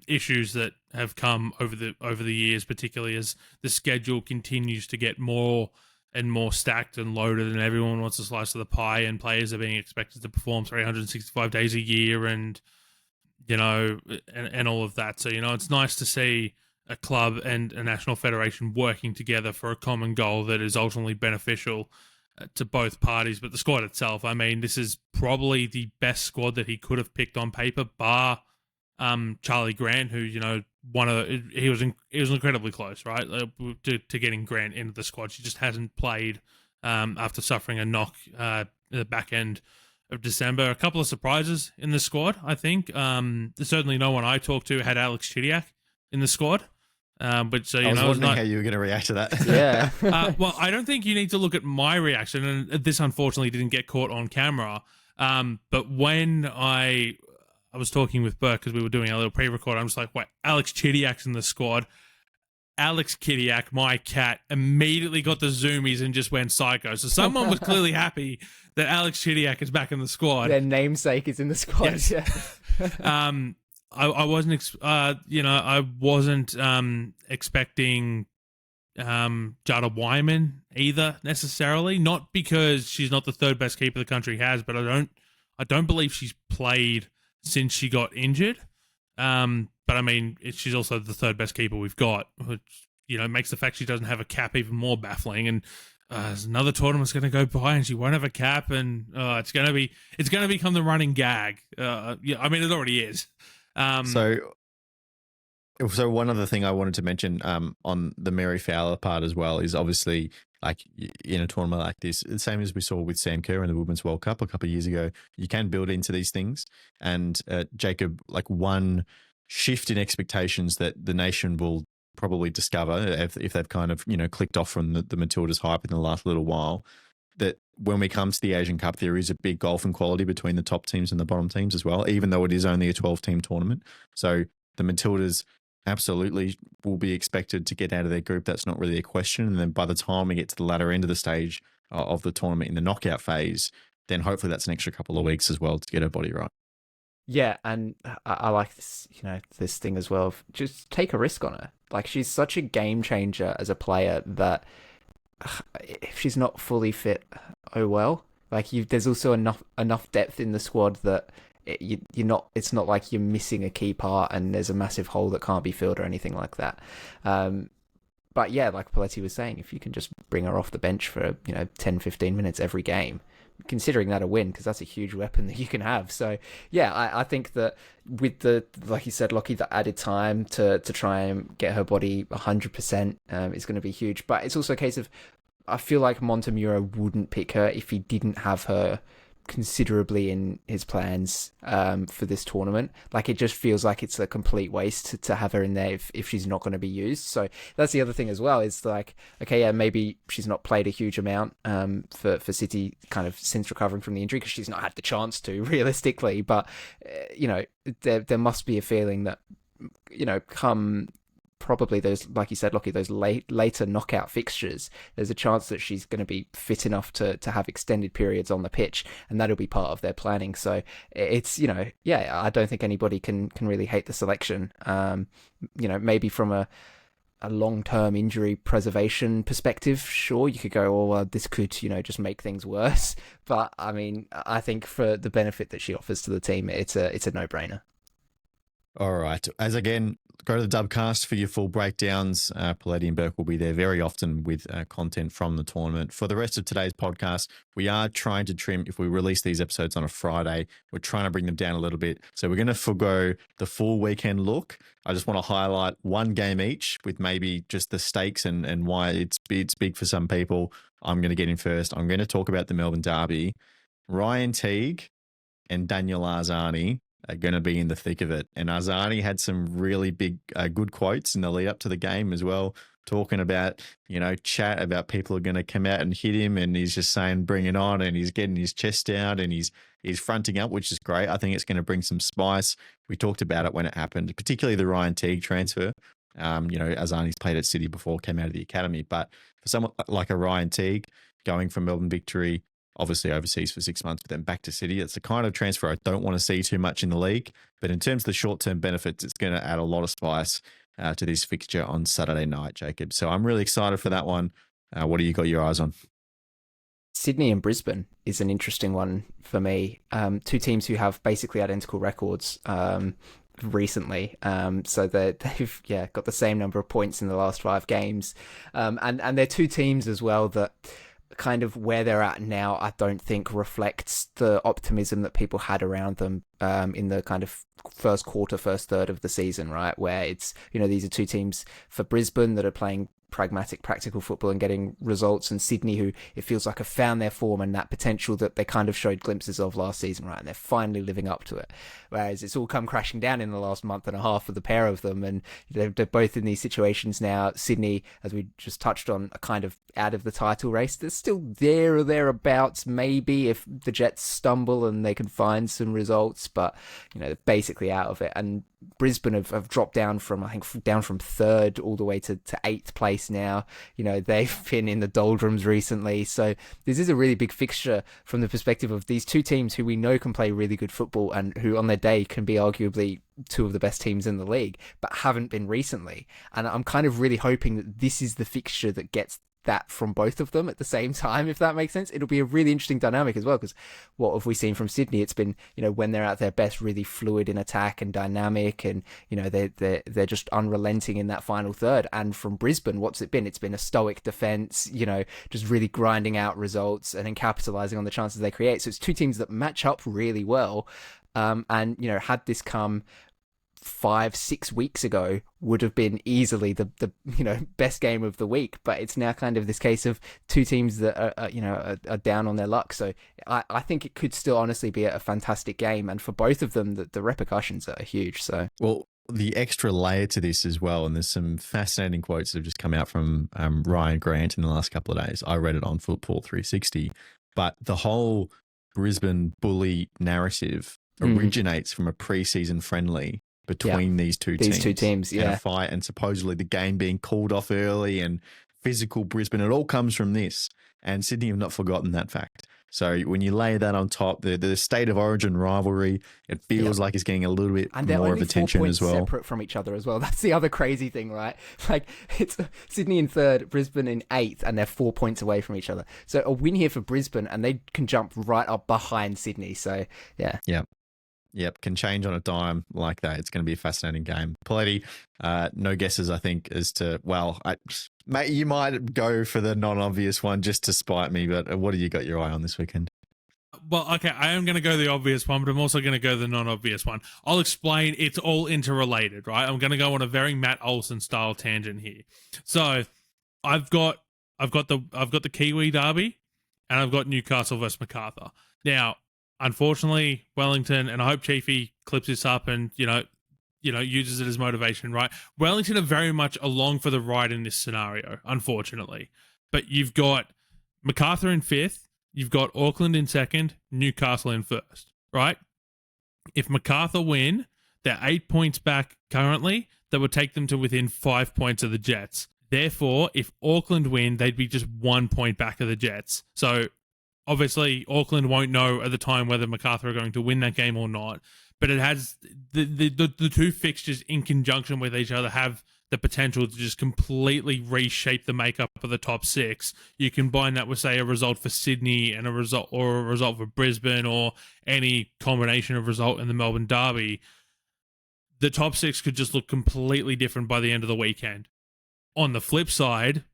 issues that have come over the years, particularly as the schedule continues to get more and more stacked and loaded, and everyone wants a slice of the pie, and players are being expected to perform 365 days a year, and and all of that. So it's nice to see a club and a national federation working together for a common goal that is ultimately beneficial to both parties. But the squad itself, I mean, this is probably the best squad that he could have picked on paper, bar Charlie Grant, who he was incredibly close, right, to getting Grant into the squad. She just hasn't played after suffering a knock at the back end of December. A couple of surprises in the squad, I think. Certainly no one I talked to had Alex Chidiac in the squad. But so I was wondering how you were going to react to that. Yeah. Well, I don't think you need to look at my reaction, and this unfortunately didn't get caught on camera. But when I was talking with Burke because we were doing a little pre-record, I'm just like, wait, Alex Chidiac's in the squad. Alex Chidiac, my cat, immediately got the zoomies and just went psycho. So someone was clearly happy that Alex Chidiac is back in the squad. Their namesake is in the squad. Yes. Yeah. I wasn't expecting Jada Wyman either necessarily. Not because she's not the third best keeper the country has, but I don't believe she's played since she got injured. But I mean, she's also the third best keeper we've got, which makes the fact she doesn't have a cap even more baffling. And another tournament's going to go by, and she won't have a cap, and it's going to become the running gag. I mean, it already is. So one other thing I wanted to mention on the Mary Fowler part as well is obviously, like, in a tournament like this, the same as we saw with Sam Kerr in the Women's World Cup a couple of years ago, you can build into these things. And Jacob, like, one shift in expectations that the nation will probably discover if they've kind of, clicked off from the Matildas hype in the last little while, that when we come to the Asian Cup, there is a big gulf in quality between the top teams and the bottom teams as well, even though it is only a 12-team tournament. So the Matildas absolutely will be expected to get out of their group. That's not really a question. And then by the time we get to the latter end of the stage of the tournament in the knockout phase, then hopefully that's an extra couple of weeks as well to get her body right. Yeah, and I like this, this thing as well. Just take a risk on her. Like, she's such a game changer as a player that if she's not fully fit, oh well. Like, there's also enough depth in the squad that it's not like you're missing a key part and there's a massive hole that can't be filled or anything like that. But yeah, like Poletti was saying, if you can just bring her off the bench for 10, 15 minutes every game, considering that a win, because that's a huge weapon that you can have. So yeah, I think that with like you said, Lachie, the added time to try and get her body 100% is going to be huge. But it's also a case of, I feel like Montemurro wouldn't pick her if he didn't have her considerably in his plans for this tournament. Like, it just feels like it's a complete waste to have her in there if she's not going to be used. So that's the other thing as well, is like, okay, yeah, maybe she's not played a huge amount for City kind of since recovering from the injury, because she's not had the chance to realistically, but there must be a feeling that come probably those, like you said, Lachie, those later knockout fixtures, there's a chance that she's going to be fit enough to have extended periods on the pitch, and that'll be part of their planning. So it's, I don't think anybody can really hate the selection. Maybe from a long-term injury preservation perspective, sure, you could go, oh, well, this could, just make things worse. But I mean, I think for the benefit that she offers to the team, it's a no-brainer. All right. As again, go to the Dubcast for your full breakdowns. Poletti and Burke will be there very often with content from the tournament. For the rest of today's podcast, we are trying to trim, if we release these episodes on a Friday, we're trying to bring them down a little bit. So we're going to forgo the full weekend look. I just want to highlight one game each with maybe just the stakes and why it's big for some people. I'm going to get in first. I'm going to talk about the Melbourne Derby. Ryan Teague and Daniel Arzani are going to be in the thick of it. And Arzani had some really big, good quotes in the lead up to the game as well, talking about, chat about people are going to come out and hit him. And he's just saying, bring it on. And he's getting his chest out and he's fronting up, which is great. I think it's going to bring some spice. We talked about it when it happened, particularly the Ryan Teague transfer. Arzani's played at City before, came out of the academy. But for someone like a Ryan Teague going from Melbourne Victory, obviously overseas for 6 months, but then back to City, it's the kind of transfer I don't want to see too much in the league. But in terms of the short-term benefits, it's going to add a lot of spice to this fixture on Saturday night, Jacob. So I'm really excited for that one. What do you got your eyes on? Sydney and Brisbane is an interesting one for me. Two teams who have basically identical records recently. So they've got the same number of points in the last 5 games. And they're two teams as well that kind of where they're at now, I don't think reflects the optimism that people had around them in the kind of first quarter, first third of the season, right? Where it's, these are two teams for Brisbane that are playing pragmatic, practical football and getting results, and Sydney, who it feels like have found their form and that potential that they kind of showed glimpses of last season, right? And they're finally living up to it. Whereas it's all come crashing down in the last month and a half for the pair of them, and they're both in these situations now. Sydney, as we just touched on, are kind of out of the title race. They're still there or thereabouts, maybe, if the Jets stumble and they can find some results, but they're basically out of it. And Brisbane have dropped down from, I think, from 3rd all the way to 8th place now. They've been in the doldrums recently. So this is a really big fixture from the perspective of these two teams who we know can play really good football and who on their day can be arguably two of the best teams in the league, but haven't been recently. And I'm kind of really hoping that this is the fixture that gets that from both of them at the same time, if that makes sense. It'll be a really interesting dynamic as well, because what have we seen from Sydney? It's been, when they're at their best, really fluid in attack and dynamic, and they're just unrelenting in that final third. And from Brisbane, what's it been? It's been a stoic defense, just really grinding out results and then capitalizing on the chances they create. So it's two teams that match up really well. And had this come 5-6 weeks ago, would have been easily the best game of the week, but it's now kind of this case of two teams that are down on their luck. So I think it could still honestly be a fantastic game, and for both of them the repercussions are huge. So the extra layer to this as well, and there's some fascinating quotes that have just come out from Ryan Grant in the last couple of days. I read it on Football 360, but the whole Brisbane bully narrative originates from a pre-season friendly between these two teams, and a fight, and supposedly the game being called off early and physical Brisbane. It all comes from this, and Sydney have not forgotten that fact. So when you lay that on top, the state of origin rivalry, it feels like it's getting a little bit and they're more only of attention 4 as points well. separate from each other as well. That's the other crazy thing, right? Like, it's Sydney in 3rd, Brisbane in 8th, and they're 4 points away from each other. So a win here for Brisbane, and they can jump right up behind Sydney. So, yeah. Yep, can change on a dime like that. It's going to be a fascinating game. Poletti, no guesses, I think, as to, well, mate, you might go for the non-obvious one just to spite me, but what do you got your eye on this weekend? Well, okay, I am going to go the obvious one, but I'm also going to go the non-obvious one. I'll explain. It's all interrelated, right? I'm going to go on a very Matt Olsen style tangent here. So, I've got the Kiwi Derby, and I've got Newcastle versus Macarthur. Now, unfortunately, Wellington, and I hope Chiefy clips this up and uses it as motivation, right? Wellington are very much along for the ride in this scenario, unfortunately. But you've got Macarthur in 5th. You've got Auckland in 2nd, Newcastle in 1st, right? If Macarthur win, they're 8 points back currently. That would take them to within 5 points of the Jets. Therefore, if Auckland win, they'd be just 1 point back of the Jets. So, obviously, Auckland won't know at the time whether Macarthur are going to win that game or not. But it has the two fixtures in conjunction with each other have the potential to just completely reshape the makeup of the top 6. You combine that with, say, a result for Sydney and a result for Brisbane, or any combination of result in the Melbourne Derby. The top 6 could just look completely different by the end of the weekend. On the flip side,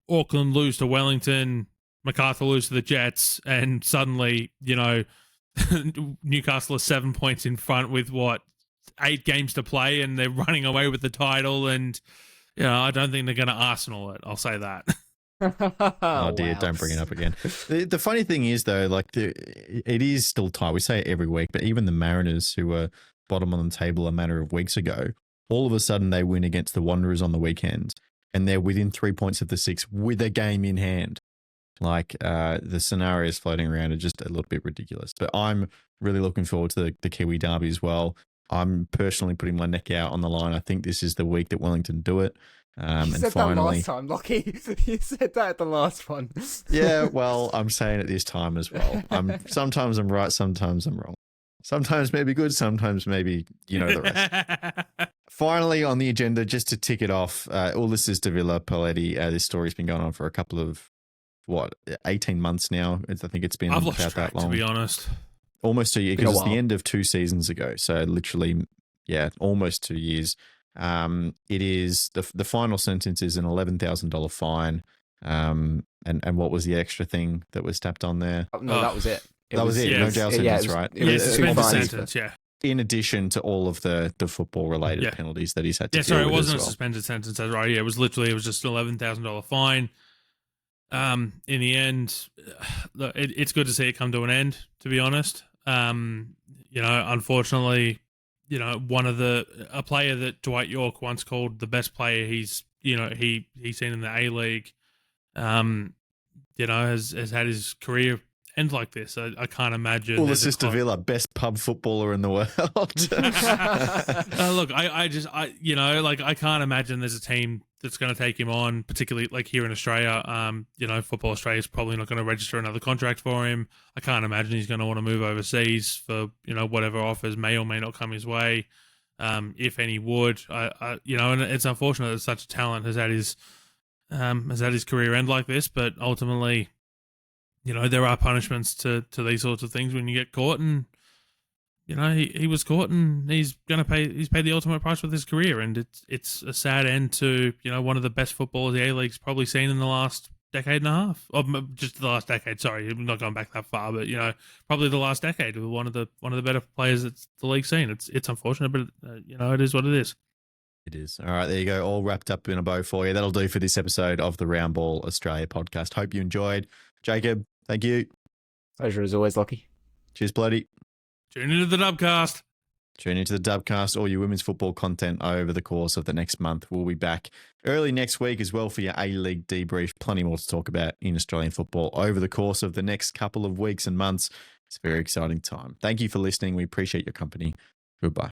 Auckland lose to Wellington, Macarthur lose to the Jets, and suddenly, Newcastle are 7 points in front with 8 games to play, and they're running away with the title. And I don't think they're going to Arsenal it. I'll say that. Oh dear, Wow. don't bring it up again. The funny thing is, though, it is still tight. We say it every week, but even the Mariners, who were bottom on the table a matter of weeks ago, all of a sudden they win against the Wanderers on the weekend, and they're within 3 points of the 6 with a game in hand. The scenarios floating around are just a little bit ridiculous. But I'm really looking forward to the Kiwi Derby as well. I'm personally putting my neck out on the line. I think this is the week that Wellington do it. You said that last time, Lachie. You said that at the last one. Yeah, well, I'm saying it this time as well. Sometimes I'm right, sometimes I'm wrong. Sometimes maybe good, sometimes maybe the rest. Finally, on the agenda, just to tick it off, Ulysses de Villa, Poletti. This story's been going on for a couple of 18 months now. I think it's been I've lost about track, that long. to be honest. Almost 2 years, because it's the end of 2 seasons ago. So literally, almost 2 years. It is the final sentence is an $11,000 fine. And what was the extra thing that was tapped on there? No, that was it. That was it. No jail sentence, right? Suspended sentence. Yeah. In addition to all of the football related penalties that he's had to deal with. It wasn't as a well. suspended sentence. That's right. Yeah, it was just an $11,000 fine. In the end, it's good to see it come to an end, to be honest. Unfortunately, a player that Dwight York once called the best player he's seen in the A-League, has had his career end like this. I can't imagine. Ulysses de Villa, best pub footballer in the world. Look, I can't imagine there's a team that's going to take him on, particularly like here in Australia. Football Australia is probably not going to register another contract for him. I can't imagine he's going to want to move overseas for whatever offers may or may not come his way, if any would. And it's unfortunate that such a talent has had his career end like this, but ultimately, there are punishments to these sorts of things when you get caught, and he was caught, and he's paid the ultimate price with his career, and it's a sad end to one of the best footballers the A-League's probably seen in the last decade and a half, or just the last decade. Sorry, I'm not going back that far, but probably the last decade with one of the better players that the league's seen. It's unfortunate, but it is what it is. It is. All right, there you go. All wrapped up in a bow for you. That'll do for this episode of the Round Ball Australia podcast. Hope you enjoyed. Jacob, thank you. Pleasure as always, Lachie. Cheers, bloody. Tune into the Dubcast. Tune into the Dubcast, all your women's football content over the course of the next month. We'll be back early next week as well for your A-League debrief. Plenty more to talk about in Australian football over the course of the next couple of weeks and months. It's a very exciting time. Thank you for listening. We appreciate your company. Goodbye.